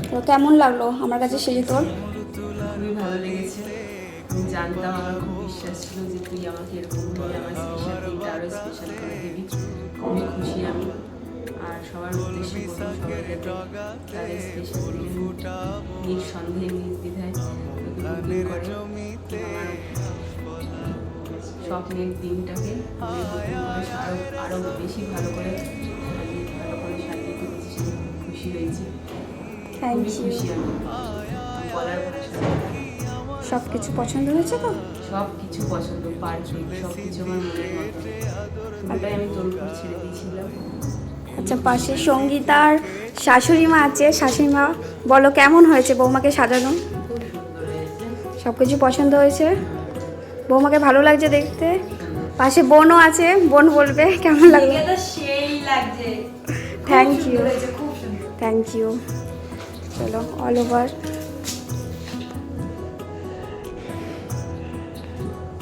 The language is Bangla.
তো কেমন লাগলো আমার কাছে সেজে তোর? খুবই ভালো লেগেছে। আমি জানতাম, আমার খুব বিশ্বাস ছিল যে তুই আমাকে এরকম ভাবে আমার স্পেশাল দিনটা আরও স্পেশাল করে দিবি। খুবই খুশি আমি। আর সবার উদ্দেশ্যে বলবো, সবাই যাতে তাদের স্পেশাল দিনে নিঃসন্দেহে নির্দ্বিধায় বুকিং করে আমার স্বপ্নের দিনটাকে আরও বেশি ভালো করে সাজিয়ে তুলেছি। খুশি হয়েছি, থ্যাংক খুবই ইউ। খুশি আমি, বলার ভাষা নেই। সব কিছু পছন্দ হয়েছে তো? সব কিছু পছন্দ, পারফেক্ট, সব কিছু আমার মনের মতো। পুরোটাই আমি তোর উপর ছেড়ে দিয়েছিলাম। আচ্ছা, পাশে সঙ্গীতার শাশুড়ি মা আছে। শাশুড়ি মা, বলো কেমন হয়েছে বৌমাকে সাজানো? খুব সুন্দর হয়েছে। সব কিছু পছন্দ হয়েছে? বৌমাকে ভালো লাগছে দেখতে? পাশে বোনও আছে, বোন বলবে কেমন লাগলো। তো সেই লাগছে। থ্যাংক ইউ, খুব সুন্দর। Thank you. চলো, অল ওভার